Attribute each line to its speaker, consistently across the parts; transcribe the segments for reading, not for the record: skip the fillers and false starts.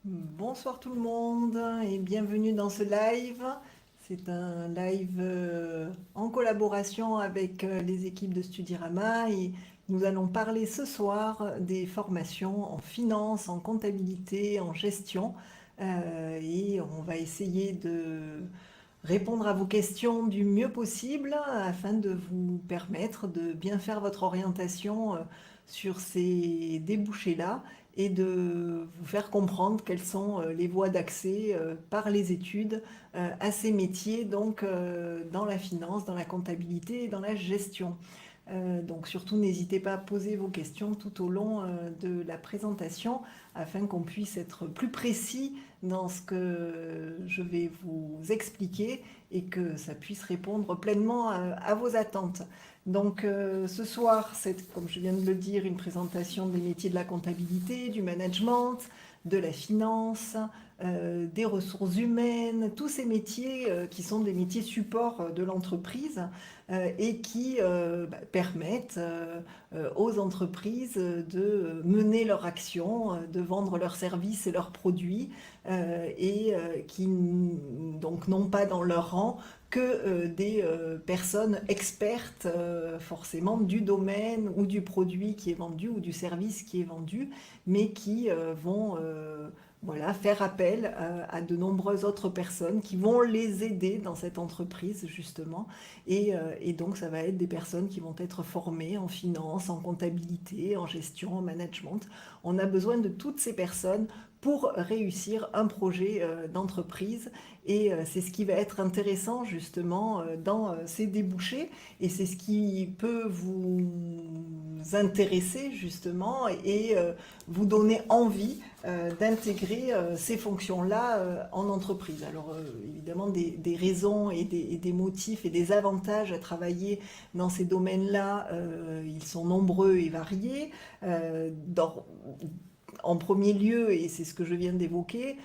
Speaker 1: Bonsoir tout le monde et bienvenue dans ce live. C'est un live en collaboration avec les équipes de Studirama et nous allons parler ce soir des formations en finance, en comptabilité, en gestion et on va essayer de répondre à vos questions du mieux possible afin de vous permettre de bien faire votre orientation sur ces débouchés-là et de vous faire comprendre quelles sont les voies d'accès par les études à ces métiers, donc dans la finance, dans la comptabilité et dans la gestion. Donc surtout n'hésitez pas à poser vos questions tout au long de la présentation afin qu'on puisse être plus précis dans ce que je vais vous expliquer et que ça puisse répondre pleinement à vos attentes. Donc ce soir, c'est, comme je viens de le dire, une présentation des métiers de la comptabilité, du management, de la finance, des ressources humaines, tous ces métiers qui sont des métiers support de l'entreprise et qui permettent aux entreprises de mener leur action, de vendre leurs services et leurs produits et qui donc n'ont pas dans leur rang que des personnes expertes forcément du domaine ou du produit qui est vendu ou du service qui est vendu, mais qui vont voilà, faire appel de nombreuses autres personnes qui vont les aider dans cette entreprise justement. Et donc ça va être des personnes qui vont être formées en finance, en comptabilité, en gestion, en management. On a besoin de toutes ces personnes pour réussir un projet d'entreprise. Et c'est ce qui va être intéressant justement dans ces débouchés. Et c'est ce qui peut vous intéresser justement et vous donner envie d'intégrer ces fonctions-là en entreprise. Alors évidemment des raisons et des motifs et des avantages à travailler dans ces domaines-là, ils sont nombreux et variés. En premier lieu, et c'est ce que je viens d'évoquer,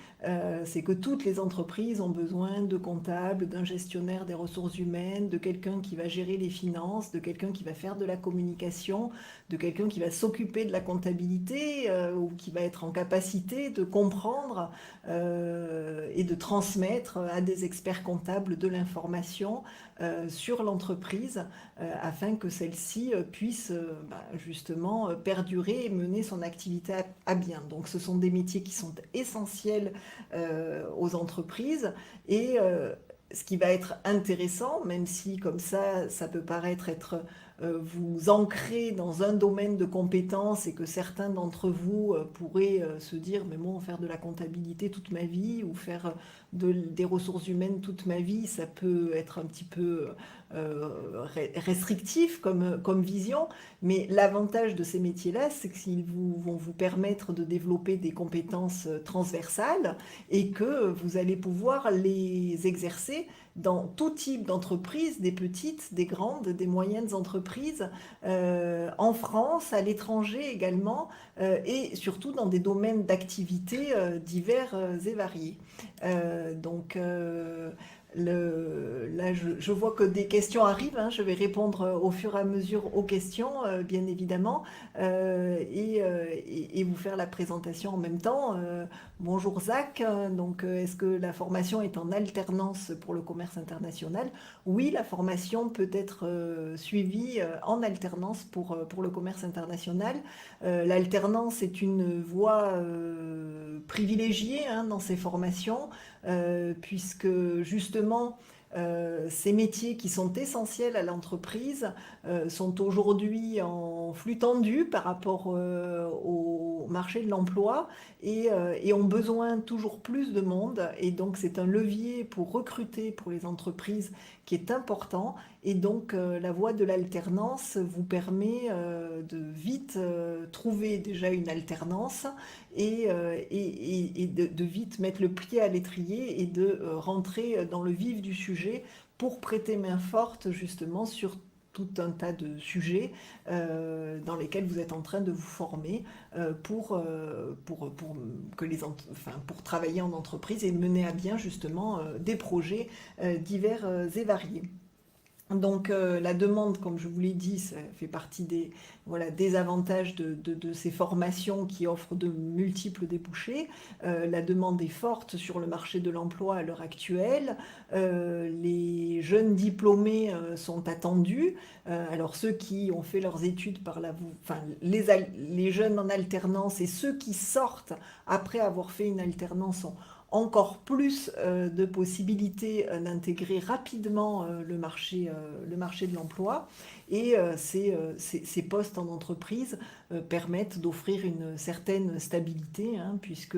Speaker 1: c'est que toutes les entreprises ont besoin de comptables, d'un gestionnaire des ressources humaines, de quelqu'un qui va gérer les finances, de quelqu'un qui va faire de la communication, de quelqu'un qui va s'occuper de la comptabilité ou qui va être en capacité de comprendre et de transmettre à des experts comptables de l'information sur l'entreprise afin que celle-ci puisse justement perdurer et mener son activité à bien. Donc ce sont des métiers qui sont essentiels aux entreprises et ce qui va être intéressant, même si comme ça peut paraître être vous ancrer dans un domaine de compétences et que certains d'entre vous pourraient se dire mais bon, faire de la comptabilité toute ma vie ou faire des ressources humaines toute ma vie, ça peut être un petit peu restrictif comme vision, mais l'avantage de ces métiers-là, c'est qu'ils vont vous permettre de développer des compétences transversales et que vous allez pouvoir les exercer dans tout type d'entreprise, des petites, des grandes, des moyennes entreprises, en France, à l'étranger également, et surtout dans des domaines d'activité divers et variés. Donc là, je vois que des questions arrivent, hein, je vais répondre au fur et à mesure aux questions, bien évidemment, et vous faire la présentation en même temps. Bonjour Zach, donc est-ce que la formation est en alternance pour le commerce international? Oui, la formation peut être suivie en alternance pour le commerce international. L'alternance est une voie privilégiée hein, dans ces formations puisque justement ces métiers qui sont essentiels à l'entreprise sont aujourd'hui en flux tendu par rapport au marché de l'emploi et ont besoin toujours plus de monde. Et donc c'est un levier pour recruter pour les entreprises qui est important. Et donc la voie de l'alternance vous permet de vite trouver déjà une alternance et de vite mettre le pied à l'étrier et de rentrer dans le vif du sujet pour prêter main forte justement sur tout un tas de sujets dans lesquels vous êtes en train de vous former que pour travailler en entreprise et mener à bien justement des projets divers et variés. Donc la demande, comme je vous l'ai dit, ça fait partie des, voilà, des avantages de ces formations qui offrent de multiples débouchés. La demande est forte sur le marché de l'emploi à l'heure actuelle. Les jeunes diplômés sont attendus. Alors ceux qui ont fait leurs études par la, enfin les jeunes en alternance et ceux qui sortent après avoir fait une alternance ont encore plus de possibilités d'intégrer rapidement le marché de l'emploi. Et ces postes en entreprise permettent d'offrir une certaine stabilité, hein, puisque,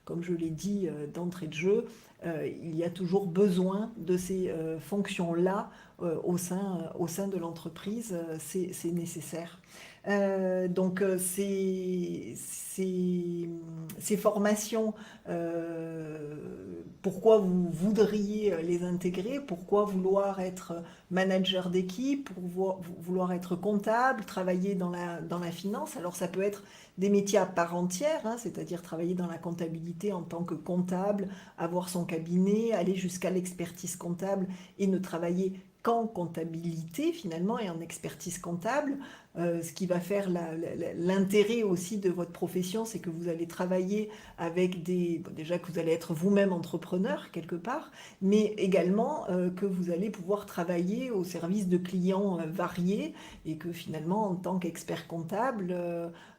Speaker 1: comme je l'ai dit d'entrée de jeu, il y a toujours besoin de ces fonctions-là au sein de l'entreprise. C'est nécessaire. Ces formations, pourquoi vous voudriez les intégrer, pourquoi vouloir être manager d'équipe, pour vouloir être comptable, travailler dans la finance. Alors ça peut être des métiers à part entière, hein, c'est-à-dire travailler dans la comptabilité en tant que comptable, avoir son cabinet, aller jusqu'à l'expertise comptable et ne travailler qu'en comptabilité finalement et en expertise comptable. Ce qui va faire l'intérêt aussi de votre profession, c'est que vous allez travailler avec déjà que vous allez être vous-même entrepreneur quelque part, mais également que vous allez pouvoir travailler au service de clients variés et que finalement en tant qu'expert comptable,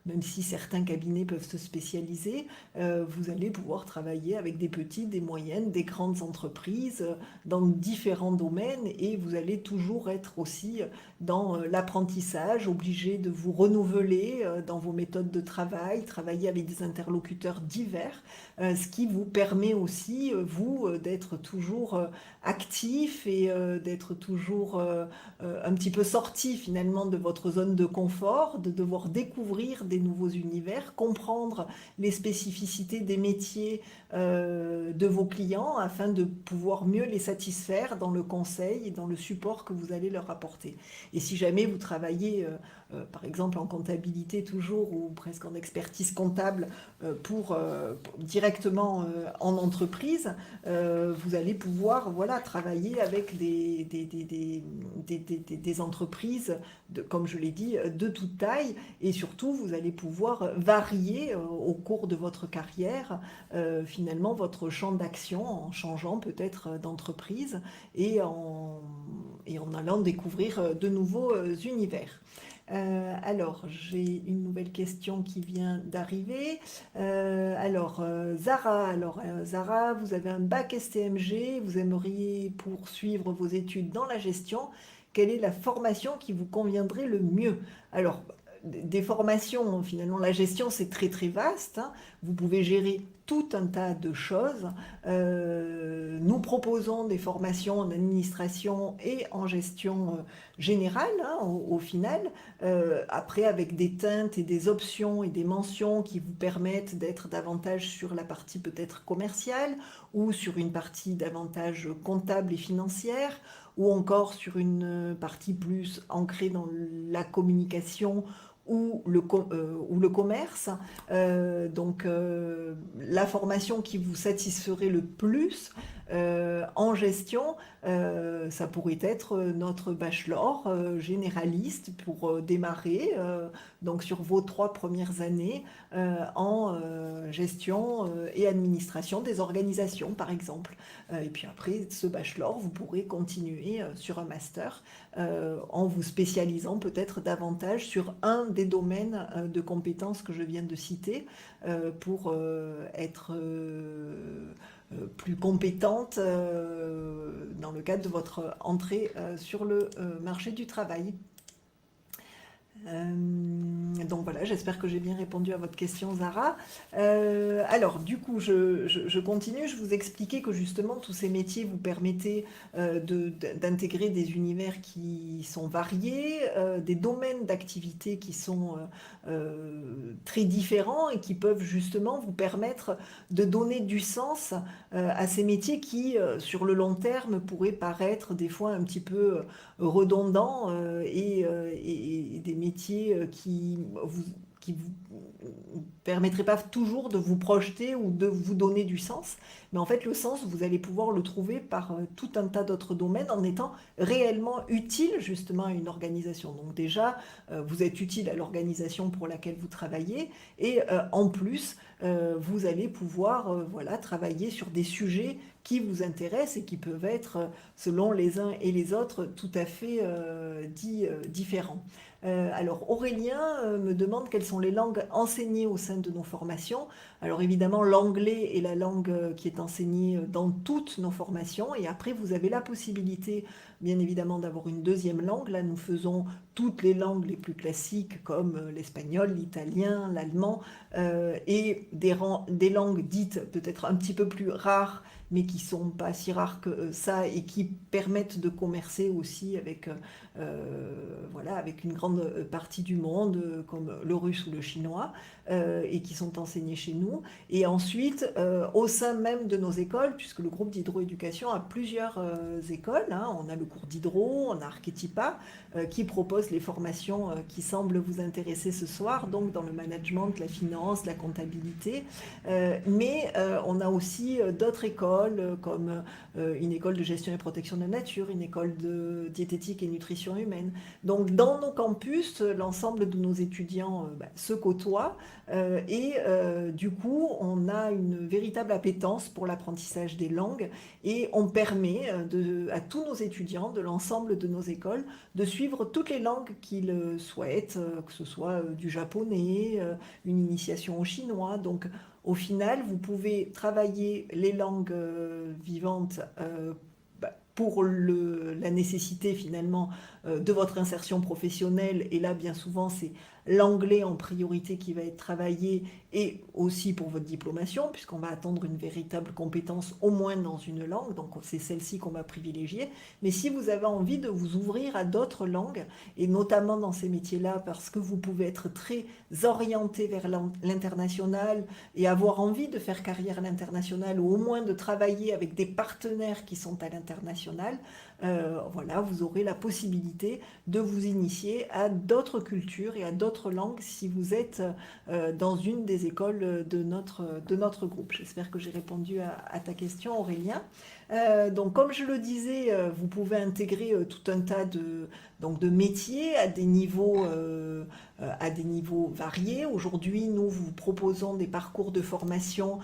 Speaker 1: même si certains cabinets peuvent se spécialiser, vous allez pouvoir travailler avec des petites, des moyennes, des grandes entreprises dans différents domaines et vous allez toujours être aussi dans l'apprentissage, obligé de vous renouveler dans vos méthodes de travail, travailler avec des interlocuteurs divers, ce qui vous permet aussi, vous, d'être toujours actif et d'être toujours un petit peu sorti finalement de votre zone de confort, de devoir découvrir des nouveaux univers, comprendre les spécificités des métiers de vos clients afin de pouvoir mieux les satisfaire dans le conseil et dans le support que vous allez leur apporter. Et si jamais vous travaillez, par exemple en comptabilité toujours ou presque en expertise comptable directement en entreprise, vous allez pouvoir voilà, travailler avec des entreprises, comme je l'ai dit, de toute taille. Et surtout, vous allez pouvoir varier au cours de votre carrière finalement votre champ d'action en changeant peut-être d'entreprise et en allant découvrir de nouveaux univers. Alors, j'ai une nouvelle question qui vient d'arriver. Zara, vous avez un bac STMG, vous aimeriez poursuivre vos études dans la gestion. Quelle est la formation qui vous conviendrait le mieux? Alors, des formations, finalement, la gestion, c'est très très vaste, hein. Vous pouvez gérer tout un tas de choses. Nous proposons des formations en administration et en gestion générale, hein, au final. Après, avec des teintes et des options et des mentions qui vous permettent d'être davantage sur la partie peut-être commerciale ou sur une partie davantage comptable et financière ou encore sur une partie plus ancrée dans la communication ou le commerce. La formation qui vous satisferait le plus en gestion, ça pourrait être notre bachelor généraliste pour démarrer donc sur vos 3 premières années en gestion et administration des organisations par exemple. Et puis après ce bachelor, vous pourrez continuer sur un master en vous spécialisant peut-être davantage sur un des domaines de compétences que je viens de citer pour être plus compétente dans le cadre de votre entrée sur le marché du travail. Donc voilà, j'espère que j'ai bien répondu à votre question, Zara. Alors, du coup, je continue. Je vous expliquais que justement, tous ces métiers vous permettaient d'intégrer des univers qui sont variés, des domaines d'activité qui sont très différents et qui peuvent justement vous permettre de donner du sens à ces métiers qui, sur le long terme, pourraient paraître des fois un petit peu redondants et des métiers qui qui vous permettrait pas toujours de vous projeter ou de vous donner du sens. Mais en fait, le sens, vous allez pouvoir le trouver par tout un tas d'autres domaines en étant réellement utile justement à une organisation. Donc déjà, vous êtes utile à l'organisation pour laquelle vous travaillez et en plus, vous allez pouvoir voilà, travailler sur des sujets qui vous intéressent et qui peuvent être, selon les uns et les autres, tout à fait différents. Alors Aurélien me demande quelles sont les langues enseignées au sein de nos formations. Alors évidemment, l'anglais est la langue qui est enseignée dans toutes nos formations et après vous avez la possibilité bien évidemment d'avoir une deuxième langue. Là, nous faisons toutes les langues les plus classiques comme l'espagnol, l'italien, l'allemand et des langues dites peut-être un petit peu plus rares mais qui sont pas si rares que ça et qui permettent de commercer aussi avec, voilà, avec une grande partie du monde, comme le russe ou le chinois, et qui sont enseignés chez nous. Et ensuite, au sein même de nos écoles, puisque le groupe d'hydroéducation a plusieurs écoles, hein, on a le cours d'hydro, on a Archetypa, qui propose les formations qui semblent vous intéresser ce soir, donc dans le management, la finance, la comptabilité, mais on a aussi d'autres écoles comme une école de gestion et protection de la nature, une école de diététique et nutrition humaine. Donc dans nos campus, l'ensemble de nos étudiants se côtoient et du coup on a une véritable appétence pour l'apprentissage des langues et on permet à tous nos étudiants de l'ensemble de nos écoles de suivre toutes les langues qu'ils souhaitent, que ce soit du japonais, une initiation au chinois. Donc au final, vous pouvez travailler les langues vivantes pour la nécessité finalement de votre insertion professionnelle. Et là, bien souvent, c'est l'anglais en priorité qui va être travaillé et aussi pour votre diplomation, puisqu'on va attendre une véritable compétence au moins dans une langue. Donc c'est celle-ci qu'on va privilégier. Mais si vous avez envie de vous ouvrir à d'autres langues, et notamment dans ces métiers-là, parce que vous pouvez être très orienté vers l'international et avoir envie de faire carrière à l'international ou au moins de travailler avec des partenaires qui sont à l'international, voilà, vous aurez la possibilité de vous initier à d'autres cultures et à d'autres langues si vous êtes dans une des écoles de notre groupe. J'espère que j'ai répondu à ta question, Aurélien. Donc, comme je le disais, vous pouvez intégrer tout un tas de métiers à des niveaux variés. Aujourd'hui, nous vous proposons des parcours de formation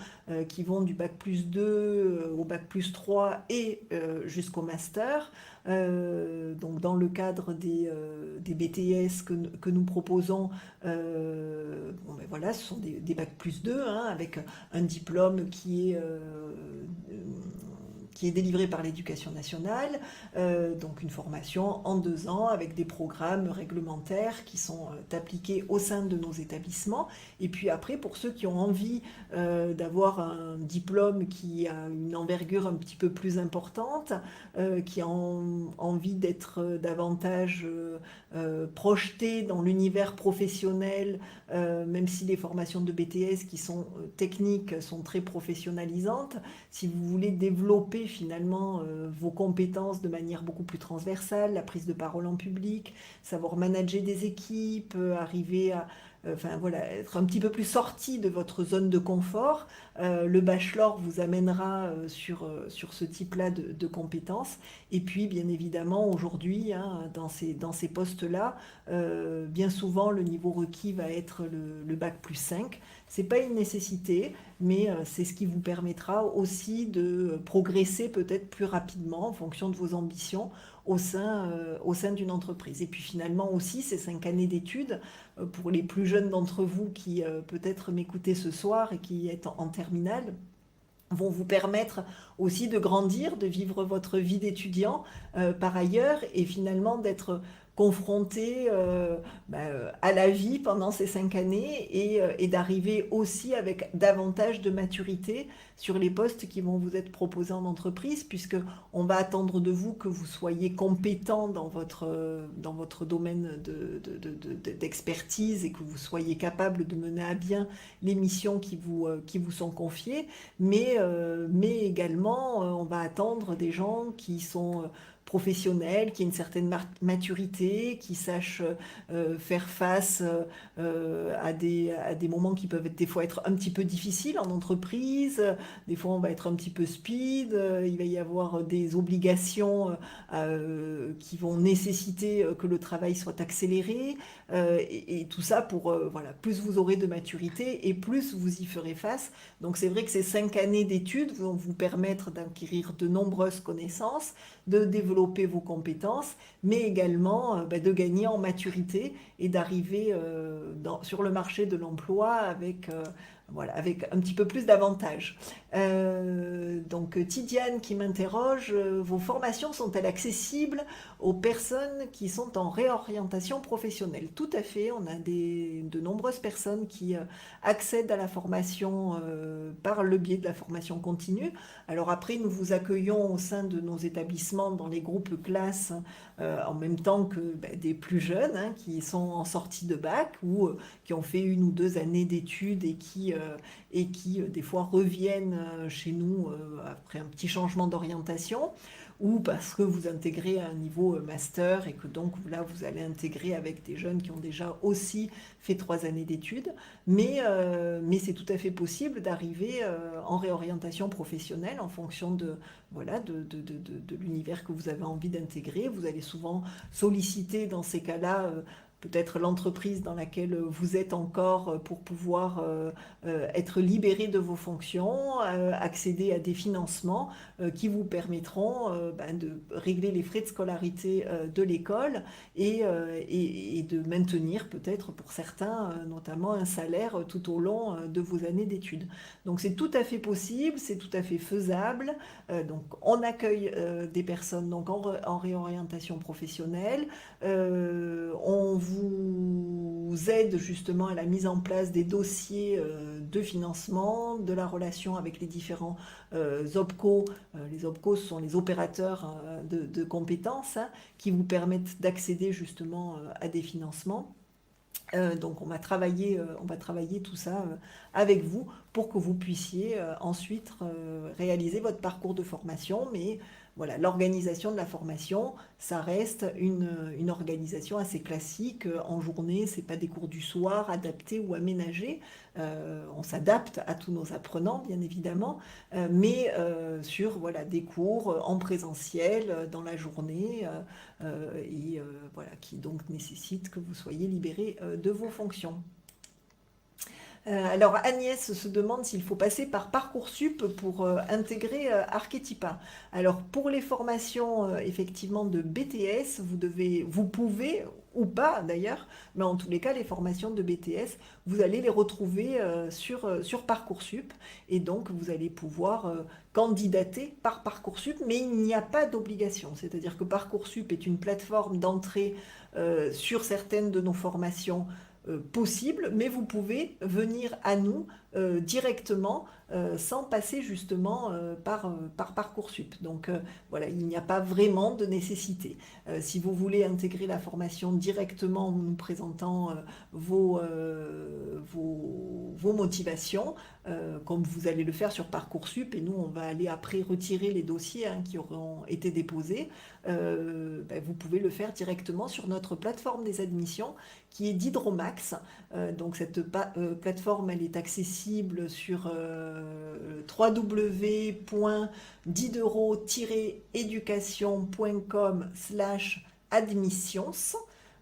Speaker 1: qui vont du bac plus 2 au bac plus 3 et jusqu'au master. Donc dans le cadre des BTS que nous proposons, bon, ben voilà, ce sont des bac plus 2 hein, avec un diplôme qui est délivré par l'Éducation nationale, donc une formation en 2 ans avec des programmes réglementaires qui sont appliqués au sein de nos établissements. Et puis après, pour ceux qui ont envie d'avoir un diplôme qui a une envergure un petit peu plus importante, qui ont envie d'être davantage projetés dans l'univers professionnel, même si les formations de BTS qui sont techniques sont très professionnalisantes, si vous voulez développer finalement vos compétences de manière beaucoup plus transversale, la prise de parole en public, savoir manager des équipes, arriver à enfin voilà, être un petit peu plus sorti de votre zone de confort, le bachelor vous amènera sur ce type-là de compétences. Et puis, bien évidemment, aujourd'hui, hein, dans ces postes-là, bien souvent, le niveau requis va être le bac plus 5. C'est pas une nécessité, mais c'est ce qui vous permettra aussi de progresser peut-être plus rapidement en fonction de vos ambitions au sein d'une entreprise. Et puis finalement aussi, ces 5 années d'études, pour les plus jeunes d'entre vous qui peut-être m'écoutez ce soir et qui êtes en terminale, vont vous permettre aussi de grandir, de vivre votre vie d'étudiant par ailleurs et finalement d'être confronté à la vie pendant ces 5 années et d'arriver aussi avec davantage de maturité sur les postes qui vont vous être proposés en entreprise, puisque on va attendre de vous que vous soyez compétent dans votre domaine d'expertise et que vous soyez capable de mener à bien les missions qui vous sont confiées, mais également on va attendre des gens qui sont professionnel, qui ait une certaine maturité, qui sache faire face à des moments qui peuvent des fois être un petit peu difficiles en entreprise. Des fois, on va être un petit peu speed. Il va y avoir des obligations qui vont nécessiter que le travail soit accéléré. Et tout ça pour, voilà, plus vous aurez de maturité et plus vous y ferez face. Donc c'est vrai que ces 5 années d'études vont vous permettre d'acquérir de nombreuses connaissances, de développer vos compétences, mais également de gagner en maturité et d'arriver sur le marché de l'emploi avec, voilà, avec un petit peu plus d'avantages. Donc Tidiane qui m'interroge, vos formations sont-elles accessibles aux personnes qui sont en réorientation professionnelle? Tout à fait, on a de nombreuses personnes qui accèdent à la formation par le biais de la formation continue. Alors après, nous vous accueillons au sein de nos établissements dans les groupes classes en même temps que des plus jeunes qui sont en sortie de bac ou qui ont fait 1 ou 2 années d'études et qui des fois reviennent chez nous après un petit changement d'orientation ou parce que vous intégrez à un niveau master et que donc là vous allez intégrer avec des jeunes qui ont déjà aussi fait 3 années d'études. Mais c'est tout à fait possible d'arriver en réorientation professionnelle en fonction de, voilà, de l'univers que vous avez envie d'intégrer. Vous allez souvent solliciter dans ces cas-là peut-être l'entreprise dans laquelle vous êtes encore pour pouvoir être libéré de vos fonctions, accéder à des financements qui vous permettront de régler les frais de scolarité de l'école et de maintenir peut-être pour certains notamment un salaire tout au long de vos années d'études. Donc c'est tout à fait possible, c'est tout à fait faisable. Donc on accueille des personnes donc en réorientation professionnelle. On vous aide justement à la mise en place des dossiers de financement, de la relation avec les différents OPCO. Les OPCO, ce sont les opérateurs de compétences qui vous permettent d'accéder justement à des financements. Donc on va travailler tout ça avec vous pour que vous puissiez ensuite réaliser votre parcours de formation. Mais voilà, l'organisation de la formation, ça reste une organisation assez classique. En journée, c'est pas des cours du soir adaptés ou aménagés. On s'adapte à tous nos apprenants, bien évidemment, mais sur voilà, des cours en présentiel dans la journée voilà, qui donc nécessitent que vous soyez libéré de vos fonctions. Alors Agnès se demande s'il faut passer par Parcoursup pour intégrer Archetypa. Alors pour les formations effectivement de BTS, vous pouvez ou pas d'ailleurs, mais en tous les cas les formations de BTS, vous allez les retrouver sur Parcoursup et donc vous allez pouvoir candidater par Parcoursup, mais il n'y a pas d'obligation. C'est-à-dire que Parcoursup est une plateforme d'entrée sur certaines de nos formations possible, mais vous pouvez venir à nous directement sans passer justement par Parcoursup. Donc voilà, il n'y a pas vraiment de nécessité. Si vous voulez intégrer la formation directement en nous présentant vos motivations, comme vous allez le faire sur Parcoursup, et nous on va aller après retirer les dossiers qui auront été déposés, vous pouvez le faire directement sur notre plateforme des admissions qui est d'Hydromax. Donc cette plateforme, elle est accessible sur www.diderot-education.com/admissions.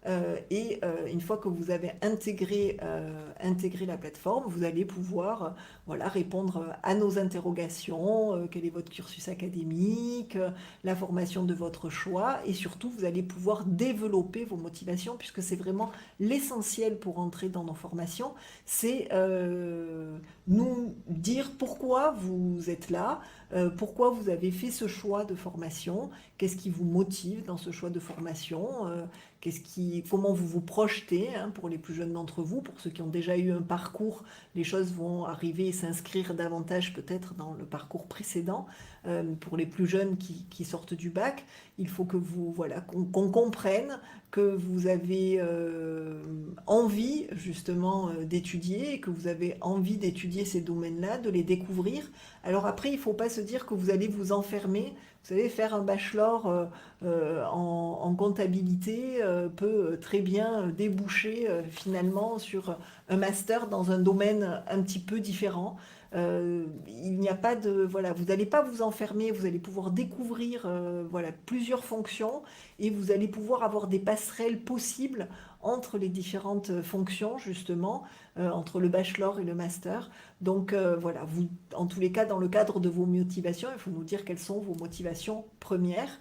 Speaker 1: Une fois que vous avez intégré la plateforme, vous allez pouvoir voilà, répondre à nos interrogations, quel est votre cursus académique, la formation de votre choix, et surtout vous allez pouvoir développer vos motivations, puisque c'est vraiment l'essentiel pour entrer dans nos formations, c'est nous dire pourquoi vous êtes là, pourquoi vous avez fait ce choix de formation, qu'est-ce qui vous motive dans ce choix de formation, comment vous vous projetez pour les plus jeunes d'entre vous. Pour ceux qui ont déjà eu un parcours, les choses vont arriver et s'inscrire davantage peut-être dans le parcours précédent. Pour les plus jeunes qui sortent du bac, il faut que qu'on comprenne que vous avez envie justement d'étudier, et que vous avez envie d'étudier ces domaines-là, de les découvrir. Alors après, il ne faut pas se dire que vous allez vous enfermer. Vous savez, faire un bachelor en comptabilité peut très bien déboucher finalement sur un master dans un domaine un petit peu différent. Il n'y a pas de voilà, vous n'allez pas vous enfermer, vous allez pouvoir découvrir voilà plusieurs fonctions, et vous allez pouvoir avoir des passerelles possibles entre les différentes fonctions justement, entre le bachelor et le master. Donc voilà, vous, en tous les cas, dans le cadre de vos motivations, il faut nous dire quelles sont vos motivations premières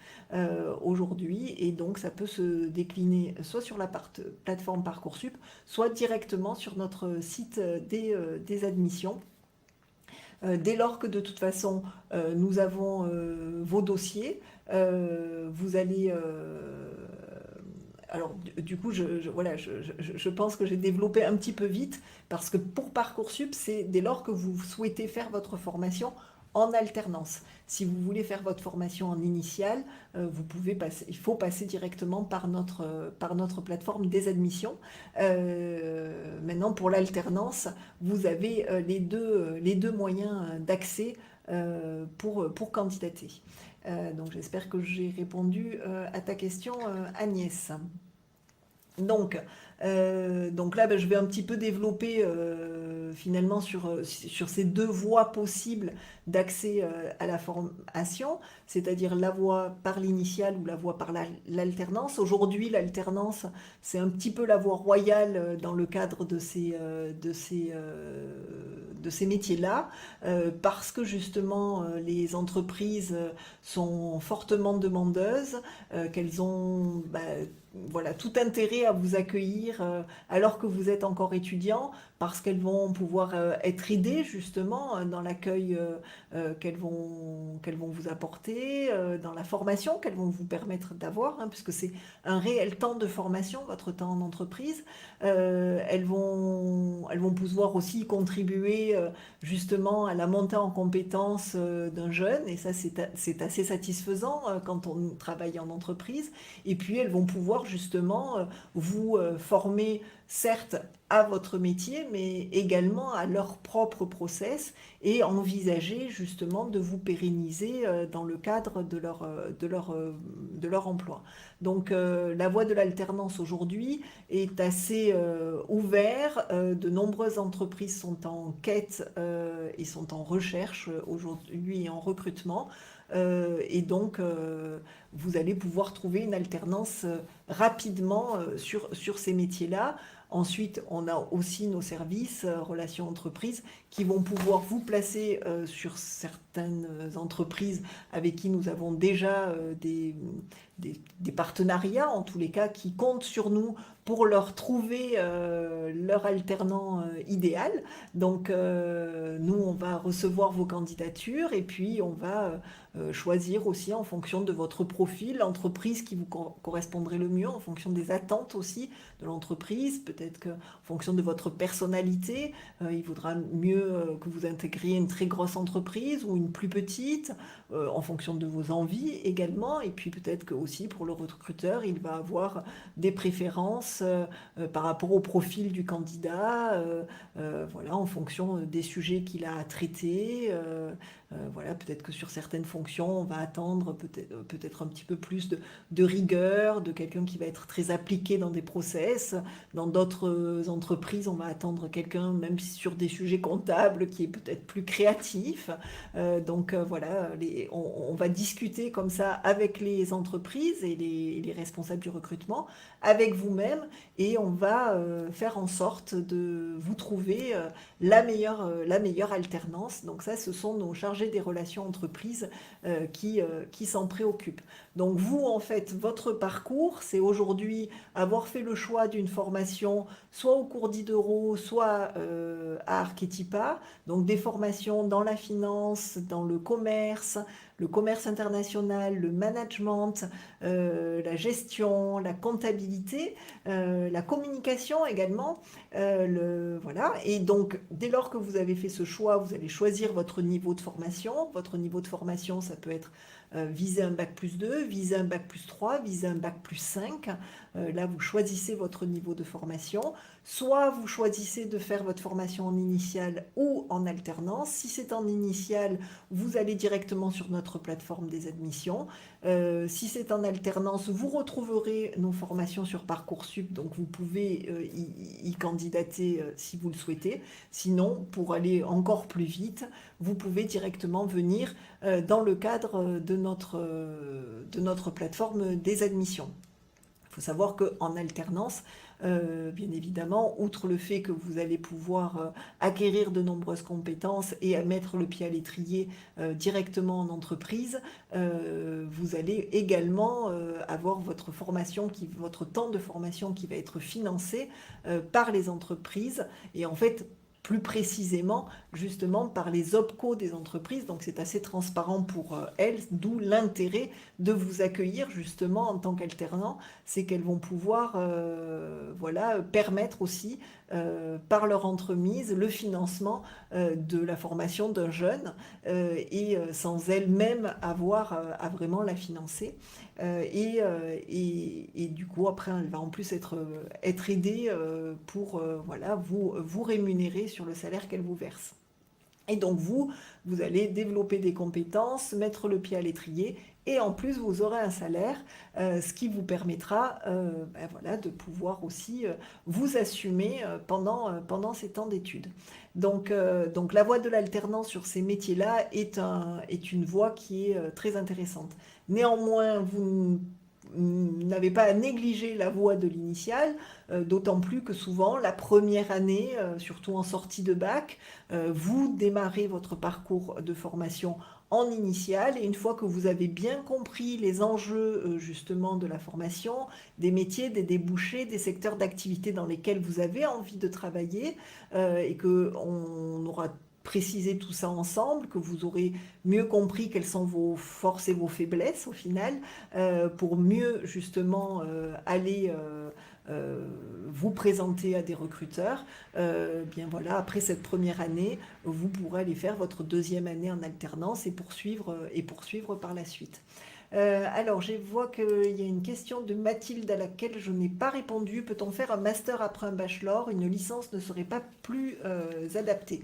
Speaker 1: aujourd'hui, et donc ça peut se décliner soit sur la plateforme Parcoursup, soit directement sur notre site des admissions. Dès lors que de toute façon nous avons vos dossiers, vous allez alors, du coup, voilà, je pense que j'ai développé un petit peu vite, parce que pour Parcoursup, c'est dès lors que vous souhaitez faire votre formation en alternance. Si vous voulez faire votre formation en initiale, vous pouvez passer, il faut passer directement par notre plateforme des admissions. Maintenant, pour l'alternance, vous avez les deux moyens d'accès pour candidater. Donc j'espère que j'ai répondu à ta question, Agnès. Donc là, ben, je vais un petit peu développer finalement sur ces deux voies possibles d'accès à la formation, c'est-à-dire la voie par l'initiale ou la voie par l'alternance. Aujourd'hui, l'alternance, c'est un petit peu la voie royale dans le cadre de ces métiers-là, parce que justement les entreprises sont fortement demandeuses, qu'elles ont voilà, tout intérêt à vous accueillir alors que vous êtes encore étudiant, parce qu'elles vont pouvoir être aidées justement dans l'accueil qu'elles vont vous apporter, dans la formation qu'elles vont vous permettre d'avoir, hein, puisque c'est un réel temps de formation, votre temps en entreprise. Elles vont pouvoir aussi contribuer justement à la montée en compétences d'un jeune, et ça c'est assez satisfaisant quand on travaille en entreprise. Et puis elles vont pouvoir justement vous former, certes à votre métier, mais également à leur propre process, et envisager justement de vous pérenniser dans le cadre de leur emploi. Donc la voie de l'alternance aujourd'hui est assez ouverte. De nombreuses entreprises sont en quête et sont en recherche aujourd'hui, en recrutement. Et donc, vous allez pouvoir trouver une alternance rapidement sur ces métiers-là. Ensuite, on a aussi nos services relations entreprises qui vont pouvoir vous placer sur certaines entreprises avec qui nous avons déjà des partenariats, en tous les cas, qui comptent sur nous pour leur trouver leur alternant idéal. Donc, nous, on va recevoir vos candidatures, et puis on va choisir aussi en fonction de votre profil l'entreprise qui vous correspondrait le mieux, en fonction des attentes aussi de l'entreprise, peut-être qu'en fonction de votre personnalité, il vaudra mieux que vous intégriez une très grosse entreprise ou une plus petite, en fonction de vos envies également. Et puis peut-être que aussi pour le recruteur, il va avoir des préférences par rapport au profil du candidat, voilà, en fonction des sujets qu'il a à traiter. Voilà, peut-être que sur certaines fonctions, on va attendre peut-être un petit peu plus de rigueur, de quelqu'un qui va être très appliqué dans des process. Dans d'autres entreprises, on va attendre quelqu'un, même sur des sujets comptables, qui est peut-être plus créatif. Donc voilà, on va discuter comme ça avec les entreprises et les responsables du recrutement, avec vous-même, et on va faire en sorte de vous trouver la meilleure alternance. Donc ça, ce sont nos chargés des relations entreprises qui s'en préoccupent. Donc vous, en fait, votre parcours, c'est aujourd'hui avoir fait le choix d'une formation, soit au cours d'Ideuro, soit à Archetipa, donc des formations dans la finance, dans le commerce international, le management, la gestion, la comptabilité, la communication également. Voilà. Et donc, dès lors que vous avez fait ce choix, vous allez choisir votre niveau de formation. Votre niveau de formation, ça peut être viser un bac+2, viser un bac+3, viser un bac+5. Là, vous choisissez votre niveau de formation. Soit vous choisissez de faire votre formation en initiale ou en alternance. Si c'est en initiale, vous allez directement sur notre plateforme des admissions. Si c'est en alternance, vous retrouverez nos formations sur Parcoursup, donc vous pouvez y candidater si vous le souhaitez. Sinon, pour aller encore plus vite, vous pouvez directement venir dans le cadre de notre plateforme des admissions. Il faut savoir qu'en alternance, bien évidemment, outre le fait que vous allez pouvoir acquérir de nombreuses compétences et mettre le pied à l'étrier directement en entreprise, vous allez également avoir votre formation, votre temps de formation qui va être financé par les entreprises. Et en fait, plus précisément, justement, par les OPCO des entreprises. Donc, c'est assez transparent pour elles, d'où l'intérêt de vous accueillir, justement, en tant qu'alternant. C'est qu'elles vont pouvoir voilà, permettre aussi, par leur entremise, le financement de la formation d'un jeune et sans elles-mêmes avoir à vraiment la financer. Et du coup, après, elle va en plus être aidée pour voilà, vous rémunérer sur le salaire qu'elle vous verse. Et donc vous allez développer des compétences, mettre le pied à l'étrier et en plus vous aurez un salaire, ce qui vous permettra ben voilà, de pouvoir aussi vous assumer pendant ces temps d'études. Donc la voie de l'alternance sur ces métiers-là est une voie qui est très intéressante. Néanmoins, vous n'avez pas à négliger la voie de l'initiale, d'autant plus que souvent la première année, surtout en sortie de bac, vous démarrez votre parcours de formation en initiale et une fois que vous avez bien compris les enjeux justement de la formation, des métiers, des débouchés, des secteurs d'activité dans lesquels vous avez envie de travailler et qu'on aura préciser tout ça ensemble, que vous aurez mieux compris quelles sont vos forces et vos faiblesses au final, pour mieux justement aller vous présenter à des recruteurs. Bien voilà, après cette première année, vous pourrez aller faire votre deuxième année en alternance et poursuivre par la suite. Alors, je vois qu'il y a une question de Mathilde à laquelle je n'ai pas répondu. Peut-on faire un master après un bachelor? Une licence ne serait pas plus adaptée.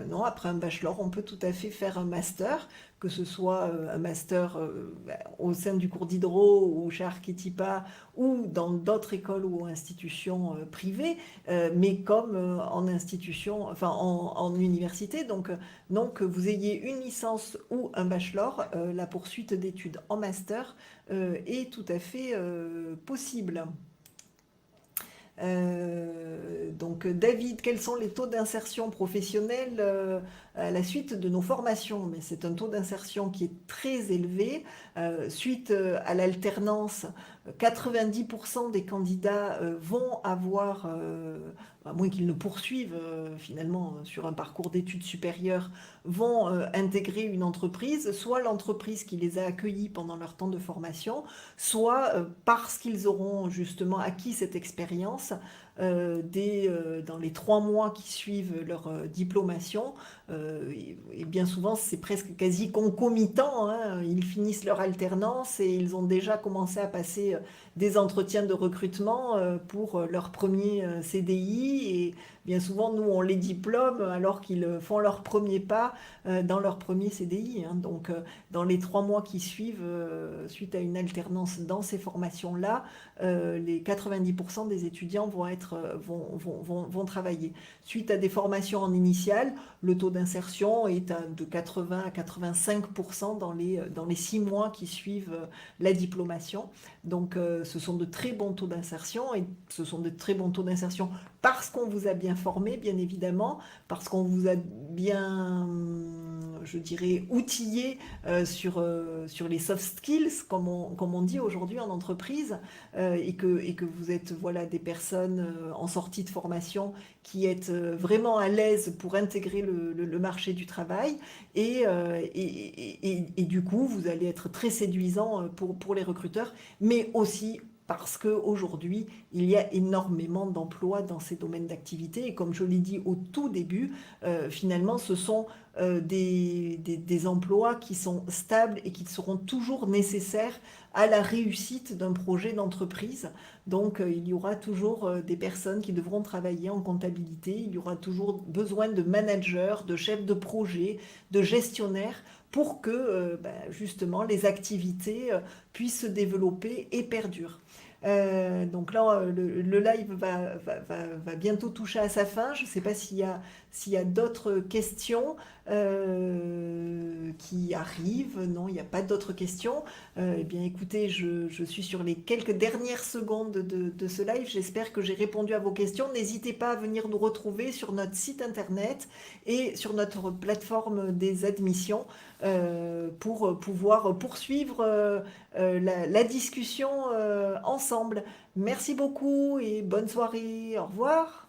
Speaker 1: Non, après un bachelor, on peut tout à fait faire un master, que ce soit un master au sein du cours d'hydro ou chez Archetipa ou dans d'autres écoles ou institutions privées, mais comme en institution, enfin en université. Donc, que vous ayez une licence ou un bachelor, la poursuite d'études en master est tout à fait possible. Donc David, quels sont les taux d'insertion professionnelle à la suite de nos formations? Mais c'est un taux d'insertion qui est très élevé. Suite à l'alternance, 90% des candidats vont avoir, à moins qu'ils ne poursuivent finalement sur un parcours d'études supérieures, vont intégrer une entreprise, soit l'entreprise qui les a accueillis pendant leur temps de formation, soit parce qu'ils auront justement acquis cette expérience dans les 3 mois qui suivent leur diplomation. Et bien souvent, c'est presque quasi concomitant, hein. Ils finissent leur alternance et ils ont déjà commencé à passer des entretiens de recrutement pour leur premier CDI. Et bien souvent, nous, on les diplôme alors qu'ils font leur premier pas dans leur premier CDI. Hein. Donc, dans les 3 mois qui suivent, suite à une alternance dans ces formations-là, les 90% des étudiants vont travailler. Suite à des formations en initiale, le taux d'insertion est de 80 à 85% dans les 6 mois qui suivent la diplomation. Donc ce sont de très bons taux d'insertion et ce sont de très bons taux d'insertion parce qu'on vous a bien formé, bien évidemment, parce qu'on vous a bien, je dirais, outillé sur les soft skills, comme on dit aujourd'hui en entreprise, et que vous êtes voilà, des personnes en sortie de formation qui êtes vraiment à l'aise pour intégrer le marché du travail et du coup vous allez être très séduisant pour les recruteurs, mais aussi parce qu'aujourd'hui, il y a énormément d'emplois dans ces domaines d'activité. Et comme je l'ai dit au tout début, finalement, ce sont des emplois qui sont stables et qui seront toujours nécessaires à la réussite d'un projet d'entreprise. Donc, il y aura toujours des personnes qui devront travailler en comptabilité. Il y aura toujours besoin de managers, de chefs de projet, de gestionnaires pour que justement les activités puissent se développer et perdurent. Donc là, le live va bientôt toucher à sa fin. Je ne sais pas s'il y a d'autres questions qui arrivent. Non, il n'y a pas d'autres questions. Eh bien, écoutez, je suis sur les quelques dernières secondes de ce live. J'espère que j'ai répondu à vos questions. N'hésitez pas à venir nous retrouver sur notre site internet et sur notre plateforme des admissions pour pouvoir poursuivre la discussion ensemble. Merci beaucoup et bonne soirée. Au revoir.